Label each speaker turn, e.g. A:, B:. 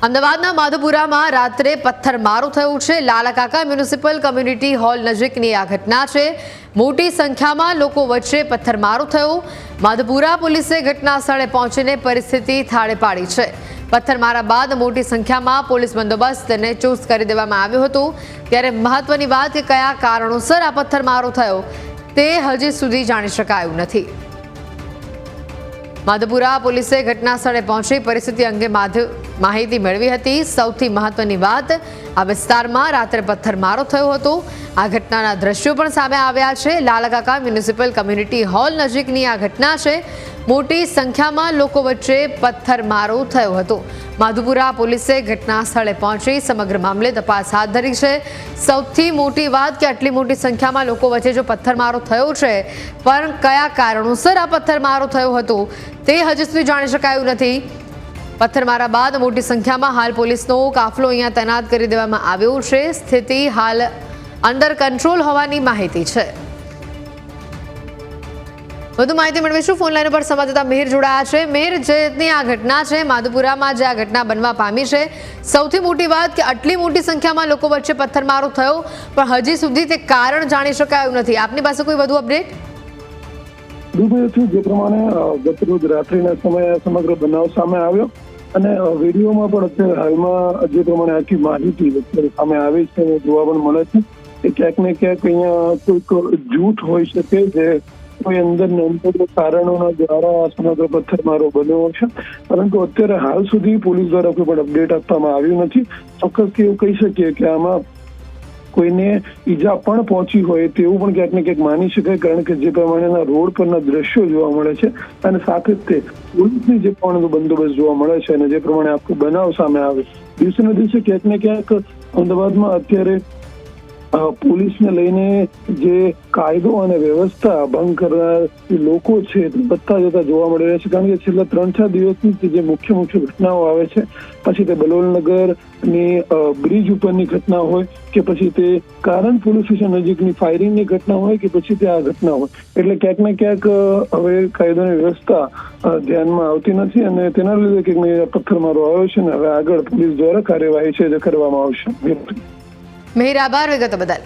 A: અમદાવાદના માધુપુરામાં રાત્રે પથ્થરમારો થયો છે। લાલાકાકા મ્યુનિસિપલ કમ્યુનિટી હોલ નજીકની આ ઘટના છે। મોટી સંખ્યામાં લોકો વચ્ચે પથ્થરમારો થયો। માધુપુરા પોલીસે ઘટના સ્થળે પહોંચીને પરિસ્થિતિ થાળે પાડી છે। પથ્થરમારા બાદ મોટી સંખ્યામાં પોલીસ બંદોબસ્તને ચુસ્ત કરી દેવામાં આવ્યો હતો। ત્યારે મહત્વની વાત કે કયા કારણોસર આ પથ્થરમારો થયો તે હજી સુધી જાણી શકાયું નથી। માધુપુરા પોલીસે ઘટના સ્થળે પહોંચી પરિસ્થિતિ અંગે માહિતી મેળવી હતી। સૌથી મહત્વની વાત, આ વિસ્તારમાં રાત્રે પથ્થરમારો થયો હતો। આ ઘટનાના દ્રશ્યો પણ સામે આવ્યા છે। લાલાકાકા મ્યુનિસિપલ કમ્યુનિટી હોલ નજીકની આ ઘટના છે। મોટી સંખ્યામાં લોકો વચ્ચે પથ્થરમારો થયો હતો। માધુપુરા પોલીસે ઘટના સ્થળે પહોંચી સમગ્ર મામલે તપાસ હાથ ધરી છે। સૌથી મોટી વાત કે આટલી મોટી સંખ્યામાં લોકો વચ્ચે જો પથ્થરમારો થયો છે, પણ કયા કારણોસર આ પથ્થરમારો થયો હતો તે હજી સુધી જાણી શકાયું નથી। પથ્થરમારા બાદ મોટી સંખ્યામાં હાલ પોલીસનો કાફલો અહીંયા તૈનાત કરી દેવામાં આવ્યો છે। સ્થિતિ હાલ અંડર કંટ્રોલ હોવાની માહિતી છે। વધુ માહિતી મેળવીશું। ફોન લાઈન પર સંવાદદાતા મિહિર જોડાયા છે। મિહિર, જેની આ ઘટના છે માધુપુરામાં, જે આ ઘટના બનવા પામી છે, સૌથી મોટી વાત કે આટલી મોટી સંખ્યામાં લોકો વચ્ચે પથ્થરમારો થયો, પણ હજી સુધી તે કારણ જાણી શકાયું નથી। આપની પાસે કોઈ વધુ અપડેટ?
B: જે પ્રમાણે ગતરોજ રાત્રિના સમયે સમગ્ર બનાવ સામે આવ્યો અને વિડીયોમાં પણ અત્યારે હાલમાં જે પ્રમાણે આખી માહિતી અત્યારે સામે આવી છે જોવા પણ મળે છે કે ક્યાંક ને ક્યાંક અહીંયા કોઈક જૂથ હોઈ શકે જે કોઈ અંદર કારણોના દ્વારા સમગ્ર પથ્થરમારો બન્યો છે, પરંતુ અત્યારે હાલ સુધી પોલીસ દ્વારા કોઈ પણ અપડેટ આપવામાં આવ્યું નથી। ચોક્કસ એવું કહી શકીએ કે આમાં કોઈને ઈજા પણ પહોંચી હોય તેવું પણ ક્યાંક ને ક્યાંક માની શકાય, કારણ કે જે પ્રમાણેના રોડ પરના દ્રશ્યો જોવા મળે છે અને સાથે જ તે પોલીસની જે પણ બંદોબસ્ત જોવા મળે છે અને જે પ્રમાણે આખો બનાવ સામે આવે, દિવસે ને દિવસે ક્યાંક ને ક્યાંક અમદાવાદમાં અત્યારે પોલીસને લઈને જે કાયદો અને વ્યવસ્થા ભંગ કરનાર લોકો છે તે વધતા જતા જોવા મળી રહ્યા છે। કારણ કે છેલ્લા 3-4 દિવસની જે મુખ્ય ઘટનાઓ આવે છે, પછી તે બલોલનગરની બ્રિજ ઉપરની ઘટના હોય કે પછી તે કારણ પોલીસ સ્ટેશન નજીકની ફાયરિંગની ઘટના હોય કે પછી તે આ ઘટના હોય, એટલે ક્યાંક ને ક્યાંક હવે કાયદોની વ્યવસ્થા ધ્યાનમાં આવતી નથી અને તેના લીધે ક્યાંક પથ્થરમારો આવ્યો છે અને હવે આગળ પોલીસ દ્વારા કાર્યવાહી છે જે કરવામાં આવશે।
A: મિહિર, આભાર વિગતો બદલ।